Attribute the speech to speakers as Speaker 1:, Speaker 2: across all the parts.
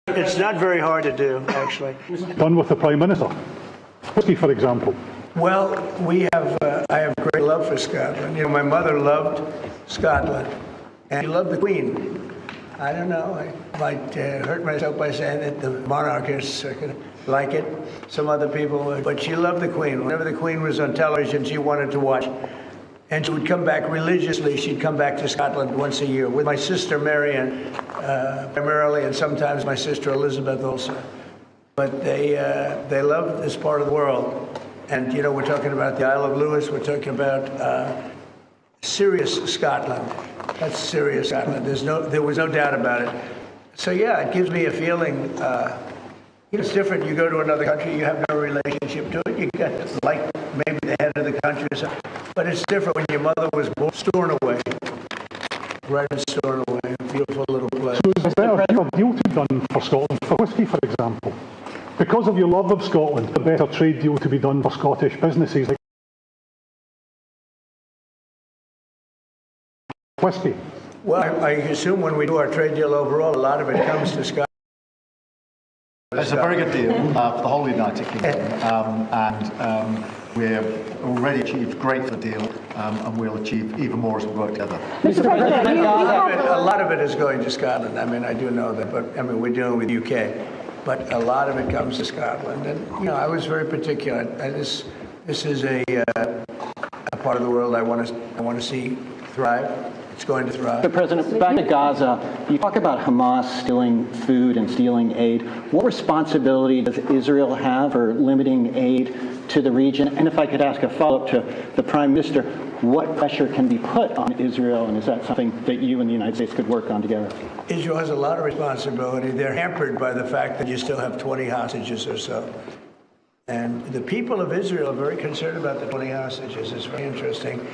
Speaker 1: It's not very hard to do, actually.
Speaker 2: Done with the Prime Minister. Whiskey, for example.
Speaker 1: Well, I have great love for Scotland. You know, my mother loved Scotland, and she loved the Queen. I don't know, I might hurt myself by saying that the monarchists are going to like it. Some other people would, but she loved the Queen. Whenever the Queen was on television, she wanted to watch. And she would come back religiously. She'd come back to Scotland once a year with my sister Marion, primarily, and sometimes my sister Elizabeth also. But they love this part of the world. And, you know, we're talking about the Isle of Lewis. We're talking about serious Scotland. That's serious Scotland. There was no doubt about it. So, yeah, it gives me a feeling, you know, it's different. You go to another country, you have no relationship to it. You get, like, maybe the head of the country or something. But it's different when your mother was born, Stornoway. Right in Stornoway, a beautiful little place.
Speaker 2: So is there a better deal to be done for Scotland, for whiskey, for example? Because of your love of Scotland, a better trade deal to be done for Scottish businesses like whiskey?
Speaker 1: Well, I assume when we do our trade deal overall, a lot of it comes to Scotland.
Speaker 3: It's a very good deal for the whole United Kingdom, and we've already achieved great for the deal, and we'll achieve even more as we work together.
Speaker 4: Mr. President,
Speaker 1: A lot of it is going to Scotland. I mean, I do know that, but I mean, we're dealing with the UK. But a lot of it comes to Scotland, and you know, I was very particular. This is a part of the world I want to see thrive. It's going to thrive.
Speaker 4: Mr. President, back to Gaza, you talk about Hamas stealing food and stealing aid. What responsibility does Israel have for limiting aid to the region? And if I could ask a follow-up to the Prime Minister, what pressure can be put on Israel, and is that something that you and the United States could work on together?
Speaker 1: Israel has a lot of responsibility. They're hampered by the fact that you still have 20 hostages or so. And the people of Israel are very concerned about the 20 hostages. It's very interesting.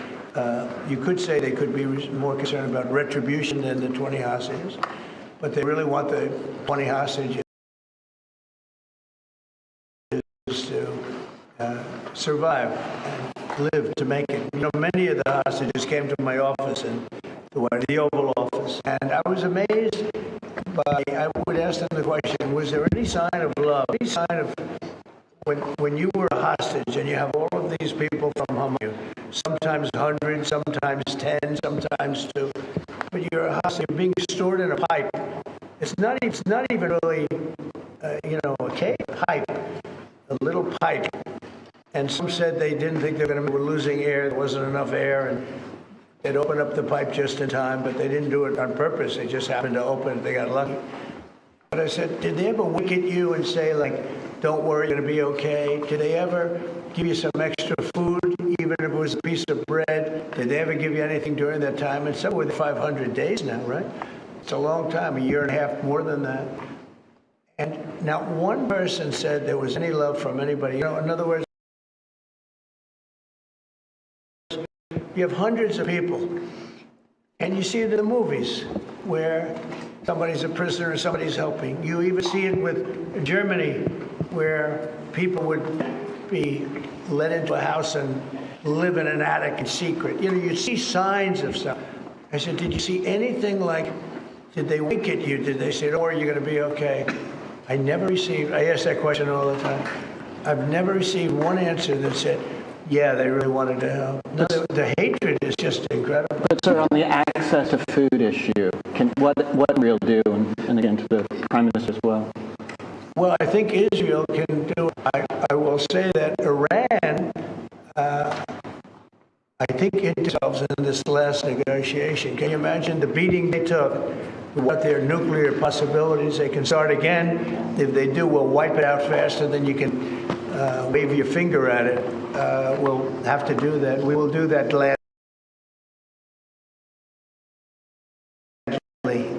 Speaker 1: You could say they could be more concerned about retribution than the 20 hostages, but they really want the 20 hostages to survive and live to make it. You know, many of the hostages came to my office in the Oval Office, and I was amazed by, I would ask them the question, was there any sign of love, any sign of, when you were a hostage and you have all of these people from Hamas, sometimes 100, sometimes 10, sometimes 2, but you're a hostage, you're being stored in a pipe. It's not even really, you know, a cave, pipe, a little pipe. And some said they didn't think they were losing air, there wasn't enough air, and they'd open up the pipe just in time, but they didn't do it on purpose. They just happened to open it. They got lucky. But I said, did they ever wink at you and say, like, don't worry, you're going to be okay? Did they ever give you some extra food, even if it was a piece of bread? Did they ever give you anything during that time? And some were 500 days now, right? It's a long time, a year and a half, more than that. And not one person said there was any love from anybody. You know, in other words, you have hundreds of people, and you see it in the movies where somebody's a prisoner and somebody's helping. You even see it with Germany, where people would be let into a house and live in an attic in secret. You know, you see signs of stuff. I said, did you see anything like, did they wink at you? Did they say, don't worry, you're going to be okay? I ask that question all the time. I've never received one answer that said, yeah, they really wanted to help. No, the hatred is just incredible.
Speaker 4: But, sir, on the access to food issue, what Israel do, and again to the Prime Minister as well?
Speaker 1: Well, I think Israel can do it. I will say that Iran, I think it themselves in this last negotiation. Can you imagine the beating they took? What their nuclear possibilities? They can start again. If they do, we'll wipe it out faster than you can wave your finger at it. We'll have to do that. We will do that gladly,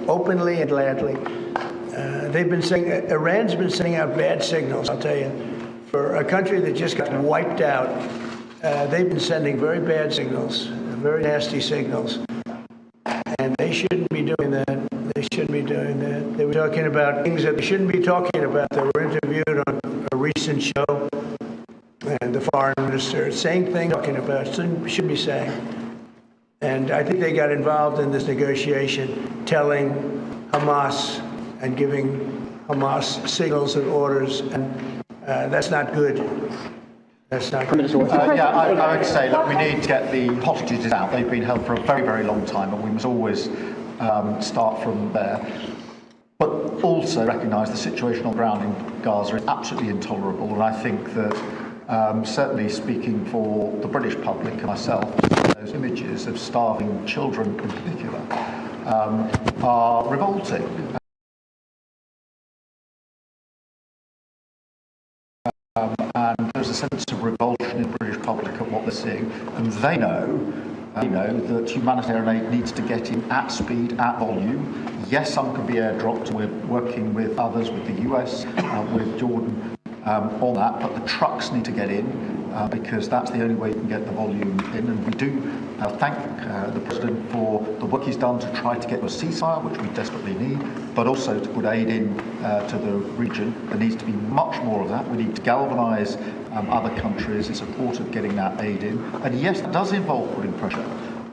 Speaker 1: openly and gladly. Iran's been sending out bad signals, I'll tell you. For a country that just got wiped out, they've been sending very bad signals, very nasty signals. And they shouldn't be doing that. They shouldn't be doing that. They were talking about things that they shouldn't be talking about. They were interviewed on a recent show, and the foreign minister saying things talking about shouldn't be saying. And I think they got involved in this negotiation, telling Hamas and giving Hamas signals and orders, and that's not good. That's not good.
Speaker 3: I would say that we need to get the hostages out. They've been held for a very, very long time, and we must always start from there. But also recognise the situation on the ground in Gaza is absolutely intolerable, and I think that certainly speaking for the British public and myself, those images of starving children in particular are revolting. And there's a sense of revulsion in the British public at what they're seeing, and they know that humanitarian aid needs to get in at speed, at volume. Yes, some can be airdropped. We're working with others, with the US, with Jordan on that, but the trucks need to get in because that's the only way you can get the volume in. And we do thank the President for the work he's done to try to get a ceasefire, which we desperately need, but also to put aid in to the region. There needs to be much more of that. We need to galvanise other countries in support of getting that aid in. And yes, that does involve putting pressure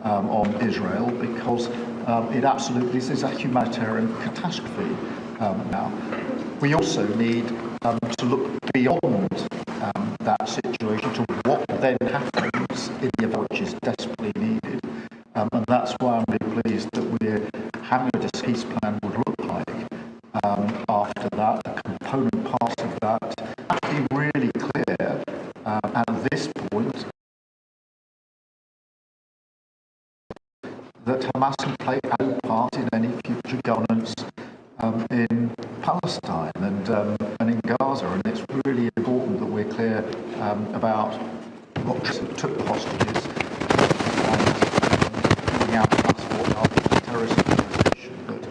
Speaker 3: on Israel because it absolutely is a humanitarian catastrophe now. We also need to look beyond that situation to what then happens in the event which is desperately needed. And that's why I'm really pleased that we're having a peace plan would look like after that, the component parts of that, have to be really clear at this point that Hamas can play no part in any future governance in Palestine and in Gaza, and it's really important that we're clear about what took the hostages and giving out passport after the terrorist organisation. But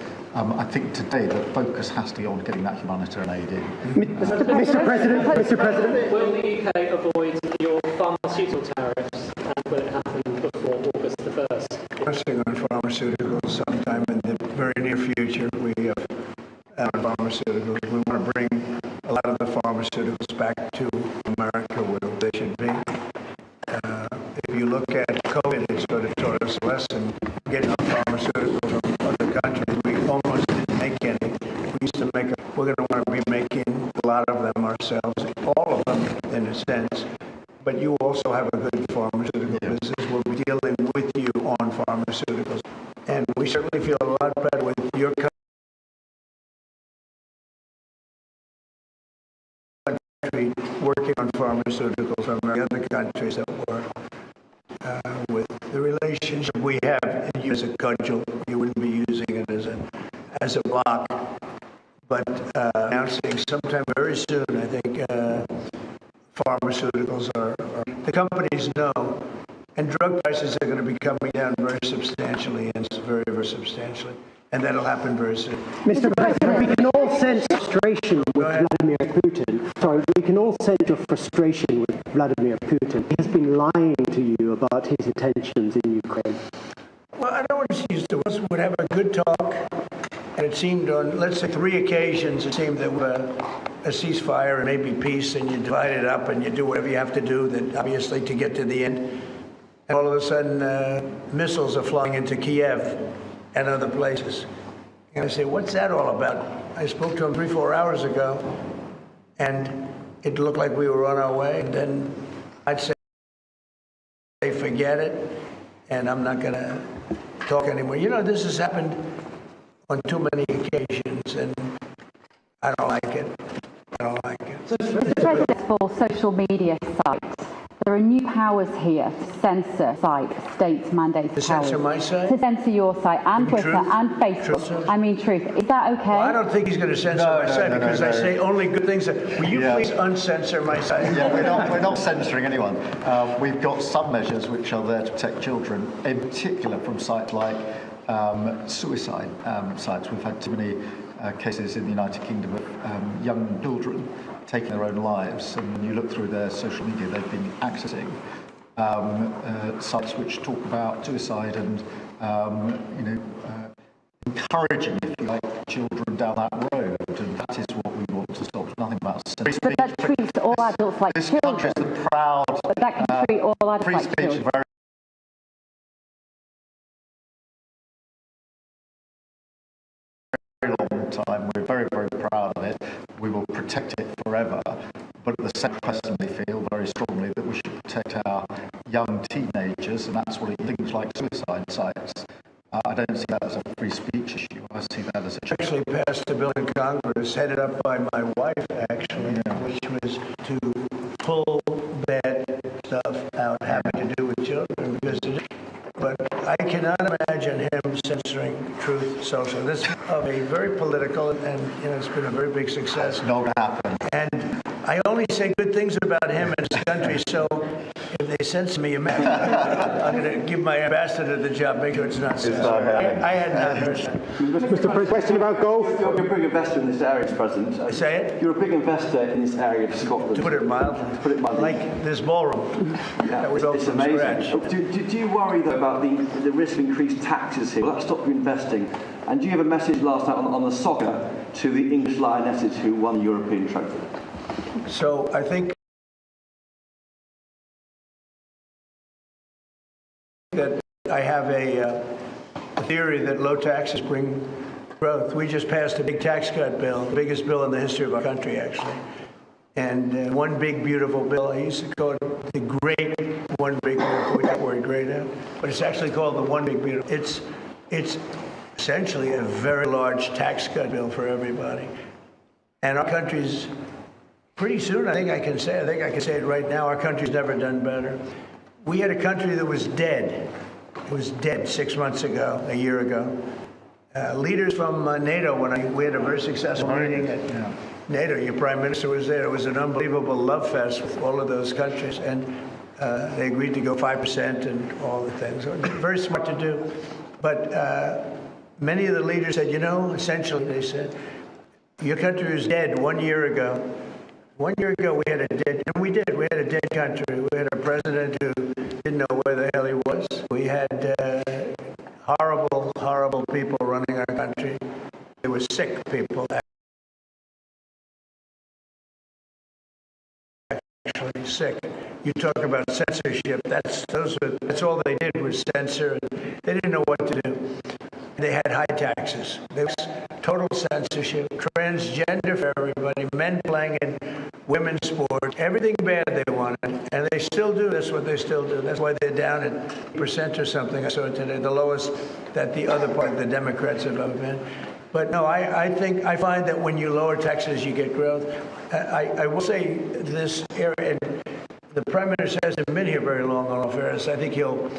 Speaker 3: I think today the focus has to be on getting that humanitarian aid in.
Speaker 5: Mr. President, will the UK avoid your pharmaceutical tariffs, and will it happen before August the 1st?
Speaker 1: Pressing on pharmaceuticals sometime in the very near future. We have pharmaceuticals. We want to bring a lot of the pharmaceuticals back to America where they should be. If you look at COVID, it sort of taught us a lesson. Getting our pharmaceuticals from other countries, we almost didn't make any. We used to make them. We're going to want to be making a lot of them ourselves, all of them in a sense. But you also have a good pharmaceutical business. We'll be dealing with you on pharmaceuticals. And we certainly feel a lot better with your country working on pharmaceuticals from the other countries that were with the relationship we have and you as a cudgel. You wouldn't be using it as a block. But announcing sometime very soon, I think pharmaceuticals are the companies know, and drug prices are going to be coming down very substantially, and very, very substantially, and that'll happen very soon.
Speaker 6: Mr. President, we can all sense frustration with Vladimir Putin. Sorry, we can all sense your frustration with Vladimir Putin. He has been lying to you about his intentions in Ukraine.
Speaker 1: Well, I don't want to use the words. Would have a good talk, and it seemed on, let's say, 3 occasions, it seemed that a ceasefire and maybe peace, and you divide it up and you do whatever you have to do, then obviously to get to the end. And all of a sudden, missiles are flying into Kiev and other places. And I say, what's that all about? I spoke to him 3-4 hours ago, and it looked like we were on our way. And then I'd say, forget it, and I'm not going to talk anymore. You know, this has happened on too many occasions, and I don't like it. I don't like it.
Speaker 7: Mr. President, for social media sites, there are new powers here to censor state-mandated powers.
Speaker 1: To censor my site?
Speaker 7: To censor your site and Twitter
Speaker 1: Truth?
Speaker 7: and Facebook.
Speaker 1: Truth?
Speaker 7: I mean, Truth. Is that okay?
Speaker 1: Well, I don't think he's going to censor my site because I say only good things. Will you please uncensor my site?
Speaker 3: Yeah, we're not censoring anyone. We've got some measures which are there to protect children, in particular from sites like suicide sites. We've had too many cases in the United Kingdom of young children taking their own lives, and when you look through their social media, they've been accessing sites which talk about suicide and encouraging, if you like, children down that road, and that is what we want to stop. Nothing about free
Speaker 7: But that treats all adults like
Speaker 3: this
Speaker 7: children.
Speaker 3: country is the proud.
Speaker 7: But that can treat all adults
Speaker 3: free
Speaker 7: like
Speaker 3: speech
Speaker 7: children.
Speaker 3: is very long time. We're very, very proud of it. We will protect it forever. But at the same time, we feel very strongly that we should protect our young teenagers, and that's what things like suicide sites. I don't see that as a free speech issue. I see that as a...
Speaker 1: Actually passed a bill in Congress, headed up by my wife, actually, which was to pull bad stuff out having to do with children. But I cannot imagine him censoring Truth Social. This is a very political, and it's been a very big success.
Speaker 3: It's not going to happen.
Speaker 1: And I only say good things about him and his country, so if they censor me, I'm going to give my ambassador the job, make sure it's not censored. I had not heard that.
Speaker 6: Mr. President, question about golf?
Speaker 8: You're a big investor in this area, Mr. President.
Speaker 1: Say it?
Speaker 8: You're a big investor in this area of Scotland.
Speaker 1: To put it mildly. Like this ballroom.
Speaker 8: Yeah,
Speaker 1: That
Speaker 8: it's amazing. Do you worry, though, about the risk of increased taxes here? Will that stop you investing? And do you have a message last night on the soccer to the English Lionesses who won the European trophy?
Speaker 1: So I think that I have a theory that low taxes bring growth. We just passed a big tax cut bill, the biggest bill in the history of our country, actually. And one big, beautiful bill. I used to call it the Great One Big Beautiful. We got word great out, but it's actually called the One Big Beautiful. It's essentially a very large tax cut bill for everybody. And our country's pretty soon, I think I can say it right now, our country's never done better. We had a country that was dead. It was dead 6 months ago, a year ago. Leaders from NATO, we had a very successful meeting at NATO, your prime minister was there. It was an unbelievable love fest with all of those countries. And they agreed to go 5% and all the things. Very smart to do. But many of the leaders said, essentially they said, your country was dead 1 year ago. 1 year ago, we had a dead, and we did. We had a dead country. We had a president who didn't know where the hell he was. We had horrible, horrible people running our country. They were sick people, actually sick. You talk about censorship. That's all they did was censor. They didn't know what to do. They had high taxes. There was total censorship, transgender for everybody, men playing in women's sports, everything bad they wanted, and they still do. That's what they still do. That's why they're down at % or something. I saw it today, the lowest that the other part of the Democrats have ever been. But no, I find that when you lower taxes, you get growth. I will say this area, and the Prime Minister hasn't been here very long on all fairness. I think he'll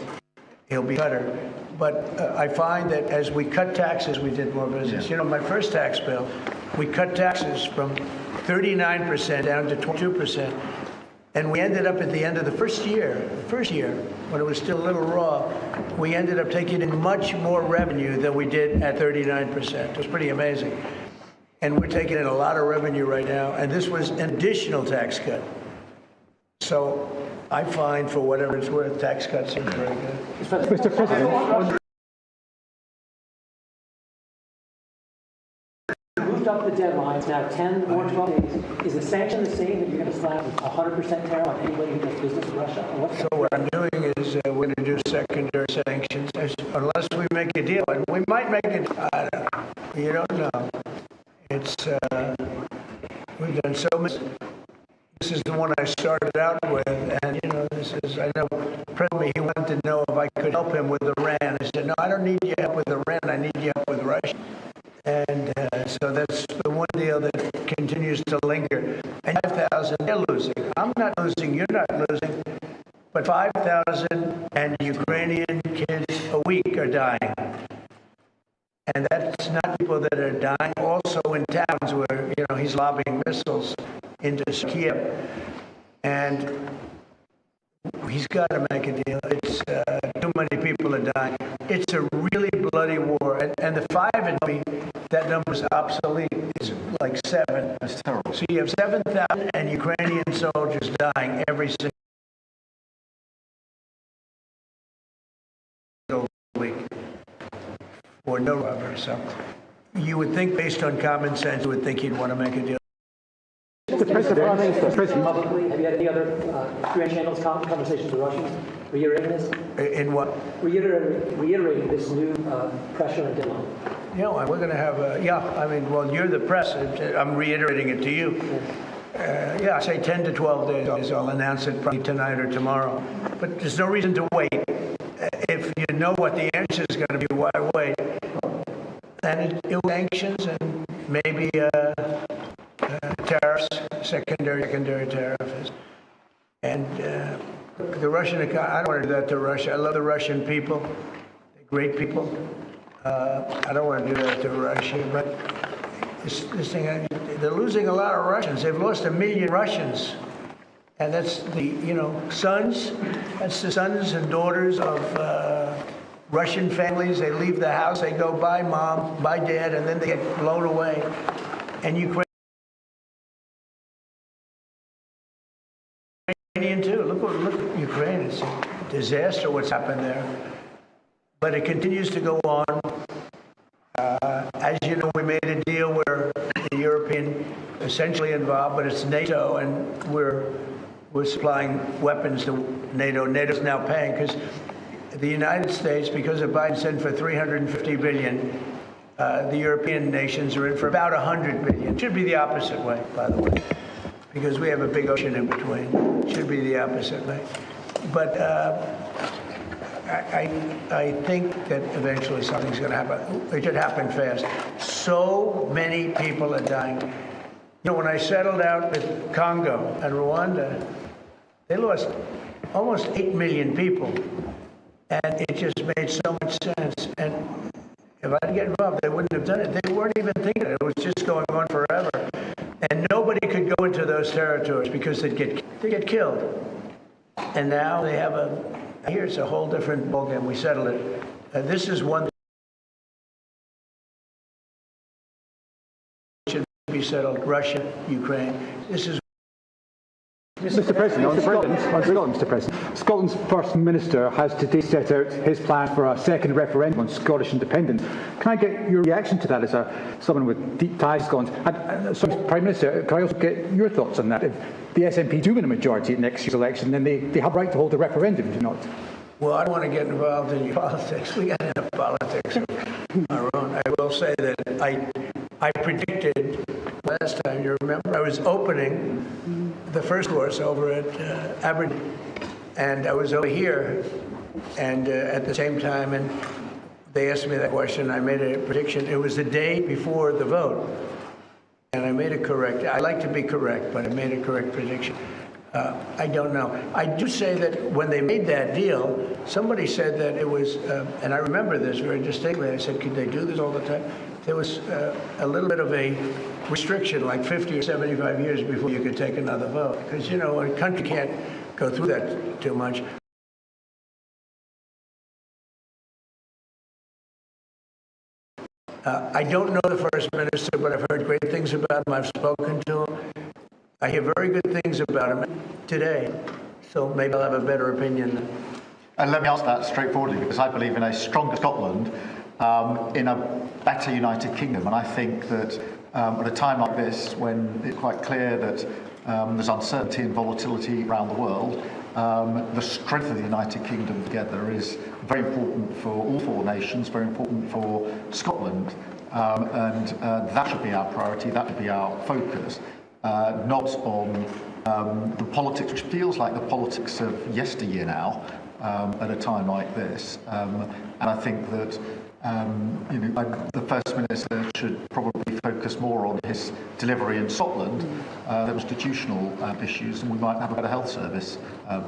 Speaker 1: be better. But I find that as we cut taxes, we did more business. My first tax bill, we cut taxes from 39% down to 22%. And we ended up at the end of the first year, when it was still a little raw, we ended up taking in much more revenue than we did at 39%. It was pretty amazing. And we're taking in a lot of revenue right now. And this was an additional tax cut. So I find, for whatever it's worth, tax cuts are very good.
Speaker 6: Mr. President.
Speaker 5: Moved up the deadline. It's now 10 or 12 days. Is the sanction the same that you're going to slap 100% tariff on anybody who does business with Russia?
Speaker 1: So what I'm doing is we're going to do secondary sanctions unless we make a deal. And we might make it. I don't know. You don't know. It's we've done so much. This is the one I started out with, and I know President, he wanted to know if I could help him with Iran. I said, no, I don't need your help with Iran, I need your help with Russia. And so that's the one deal that continues to linger. And 5,000, they're losing. I'm not losing, you're not losing, but 5,000 and Ukrainian kids a week are dying. And that's not people that are dying. Also in towns where, he's lobbing missiles into Kiev. And he's got to make a deal. It's too many people are dying. It's a really bloody war. And the 5 in me, that number's obsolete. It's like 7.
Speaker 3: That's terrible.
Speaker 1: So you have 7,000 and Ukrainian soldiers dying every single week. Or no rubber. So you would think, based on common sense, you would think he'd want to make a deal.
Speaker 6: Mr. President.
Speaker 5: Publicly, have you had any other UN channels conversations with Russians reiterating this?
Speaker 1: In what?
Speaker 5: Reiterating this new pressure and deadline.
Speaker 1: we're going to have well, you're the press. I'm reiterating it to you. I say 10 to 12 days. I'll announce it probably tonight or tomorrow. But there's no reason to wait. If you know what the answer is going to be, why wait? And it was sanctions and maybe tariffs, secondary tariffs. And the Russian economy, I don't want to do that to Russia. I love the Russian people. They're great people. I don't want to do that to Russia, but this thing, they're losing a lot of Russians. They've lost 1 million Russians. And that's that's the sons and daughters of Russian families. They leave the house, they go, bye mom, bye dad, and then they get blown away. And Ukrainian too. Look at Ukraine. It's a disaster what's happened there. But it continues to go on. As you know, we made a deal where the European essentially involved, but it's NATO, and we're supplying weapons to NATO. NATO's now paying because the United States, because of Biden sent for $350 billion, the European nations are in for about $100 billion. It should be the opposite way, by the way, because we have a big ocean in between. It should be the opposite way. But I think that eventually something's going to happen. It should happen fast. So many people are dying. When I settled out with Congo and Rwanda, they lost almost 8 million people. And it just made so much sense. And if I didn't get involved, they wouldn't have done it. They weren't even thinking it. It was just going on forever. And nobody could go into those territories because they'd get killed. And now they have here's a whole different ballgame. We settled it. This is one that should be settled. Russia, Ukraine. This is.
Speaker 9: Mr. President, Scotland's First Minister has today set out his plan for a second referendum on Scottish independence. Can I get your reaction to that as someone with deep ties to Scotland? And Prime Minister, can I also get your thoughts on that? If the SNP do win a majority at next year's election, then they have a right to hold a referendum, do not?
Speaker 1: Well, I don't want to get involved in your politics. We got enough politics of our own. I will say that I predicted last time, you remember, I was opening the first course over at Aberdeen, and I was over here, and at the same time, and they asked me that question. I made a prediction. It was the day before the vote, and I made it correct. I like to be correct, but I made a correct prediction. I don't know. I do say that when they made that deal, somebody said that it was, and I remember this very distinctly. I said, could they do this all the time? There was a little bit of a restriction, like 50 or 75 years before you could take another vote. Because, a country can't go through that too much. I don't know the First Minister, but I've heard great things about him. I've spoken to him. I hear very good things about him today, so maybe I'll have a better opinion.
Speaker 3: And let me answer that straightforwardly, because I believe in a stronger Scotland, in a better United Kingdom. And I think that at a time like this, when it's quite clear that there's uncertainty and volatility around the world, the strength of the United Kingdom together is very important for all four nations, very important for Scotland. And that should be our priority, that should be our focus. Not on the politics, which feels like the politics of yesteryear now, at a time like this. And I think that the First Minister should probably focus more on his delivery in Scotland, the constitutional issues, and we might have a better health service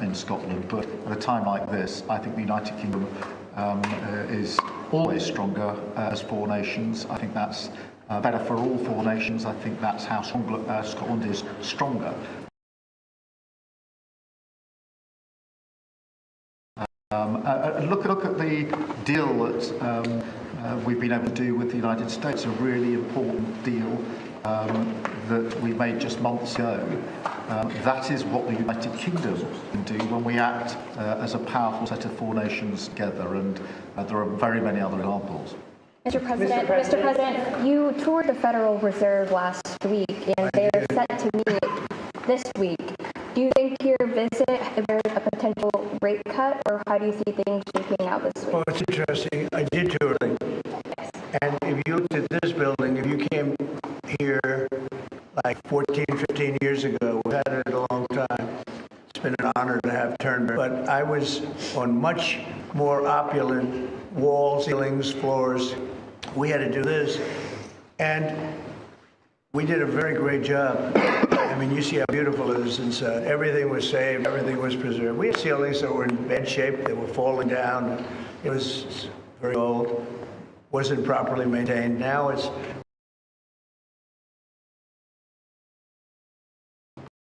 Speaker 3: in Scotland. But at a time like this, I think the United Kingdom is always stronger as four nations. I think that's better for all four nations. I think that's how Scotland is stronger. Look at the deal that we've been able to do with the United States, a really important deal that we made just months ago. That is what the United Kingdom can do when we act as a powerful set of four nations together, and there are very many other examples.
Speaker 10: Mr. President, you toured the Federal Reserve last week, and they are set to meet this week. Do you think your visit bears a potential rate cut, or how do you see things shaking out this week?
Speaker 1: Well, it's interesting. I did tour them. And if you look here like 14, 15 years ago. We've had it a long time. It's been an honor to have Turnberry. But I was on much more opulent walls, ceilings, floors. We had to do this. And we did a very great job. I mean, you see how beautiful it is inside. Everything was saved. Everything was preserved. We had ceilings that were in bad shape. They were falling down. It was very old. Wasn't properly maintained. Now it's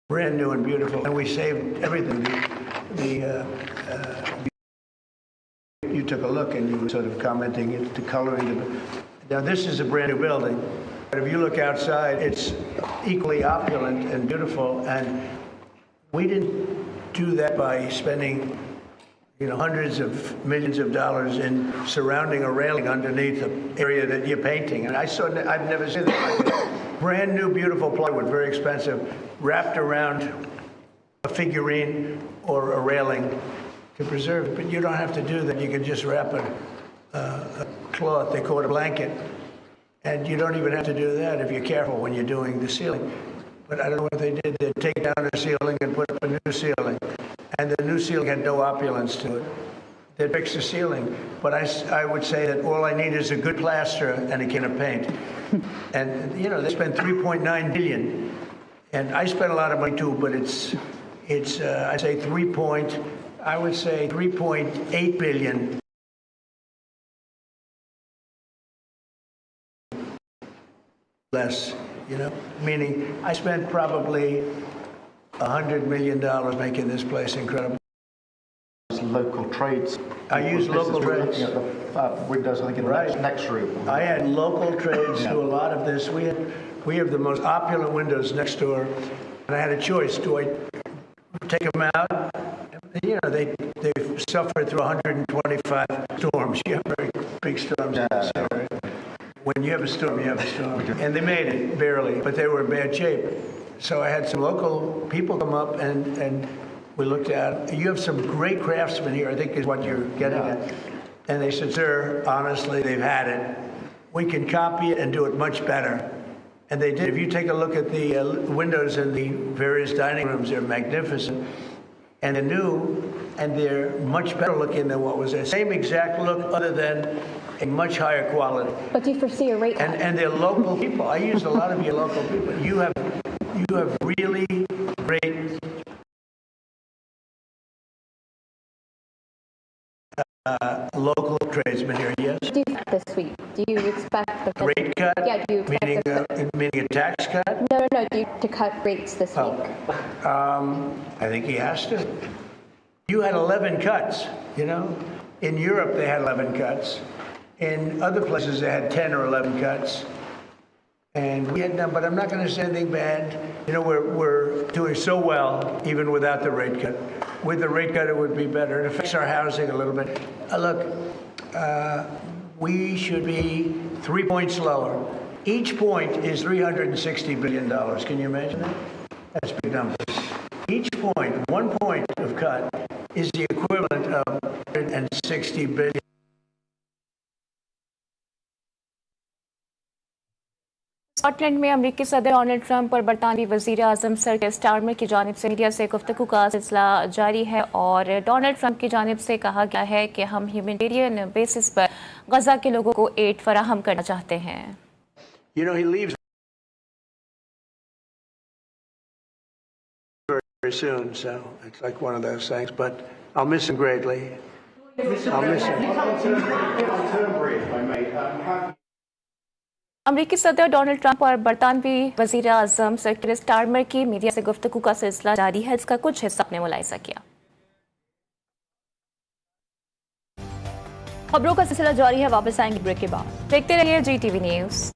Speaker 1: brand new and beautiful, and we saved everything. You took a look and you were sort of commenting the coloring. Now this is a brand new building, but if you look outside, it's equally opulent and beautiful. And we didn't do that by spending, hundreds of millions of dollars in surrounding a railing underneath the area that you're painting. And I've never seen that like that. Brand new, beautiful plywood, very expensive, wrapped around a figurine or a railing to preserve it. But you don't have to do that. You can just wrap a cloth, they call it a blanket. And you don't even have to do that if you're careful when you're doing the ceiling. But I don't know what they did. They'd take down a ceiling and put up a new ceiling. And the new ceiling had no opulence to it. They'd fix the ceiling. But I would say that all I need is a good plaster and a can of paint. And, they spent $3.9 billion. And I spent a lot of money too, but it's I'd say 3.8 billion. Less, meaning I spent probably $100 million making this place incredible.
Speaker 3: Local trades.
Speaker 1: I use local trades.
Speaker 3: At the windows, I think, in the next room.
Speaker 1: I had local trades do a lot of this. We have the most opulent windows next door, and I had a choice. Do I take them out? They've suffered through 125 storms. You have very big storms. Yeah. When you have a storm, you have a storm. And they made it, barely, but they were in bad shape. So I had some local people come up and we looked at, you have some great craftsmen here, I think is what you're getting at. And they said, sir, honestly, they've had it. We can copy it and do it much better. And they did. If you take a look at the windows in the various dining rooms, they're magnificent. And they're new, and they're much better looking than what was there. Same exact look, other than a much higher quality.
Speaker 10: But do you foresee a rate cut?
Speaker 1: And they're local people. I used a lot of your local people. You have really great local tradesmen here. Yes.
Speaker 10: Do you expect this week? Do you expect the
Speaker 1: rate cut?
Speaker 10: Yeah. Do you expect
Speaker 1: meaning a tax cut?
Speaker 10: No. Do you to cut rates this week?
Speaker 1: I think he has to. You had 11 cuts. In Europe they had 11 cuts. In other places they had 10 or 11 cuts. And we had none, but I'm not going to say anything bad. We're doing so well, even without the rate cut. With the rate cut, it would be better. It affects our housing a little bit. Look, we should be 3 points lower. Each point is $360 billion. Can you imagine that? That's big numbers. Each point, 1 point of cut, is the equivalent of $160 billion.
Speaker 11: Scotland में अमेरिकी सदर Donald Trump और बरतानवी वज़ीर आज़म sir के Starmer की जानिब से media से गुफ्तगू का सिलसिला जारी है और डोनाल्ड ट्रंप की जानिब से कहा गया है कि हम ह्यूमैनिटेरियन बेसिस पर गजा के लोगों को एड फराहम करना चाहते हैं.
Speaker 1: He leaves very soon, so it's like one of those things, but I'll miss him greatly. I'll miss him.
Speaker 11: अमेरिकी सदर डोनाल्ड ट्रंप और बरतानवी वज़ीर आज़म सर कीर स्टारमर की मीडिया से गुफ्तगू का सिलसिला जारी है, इसका कुछ हिस्सा आपने मुलाहिज़ा किया.
Speaker 12: खबरों का सिलसिला जारी है, वापस आएंगे ब्रेक के बाद.
Speaker 11: देखते रहिए GTV न्यूज़.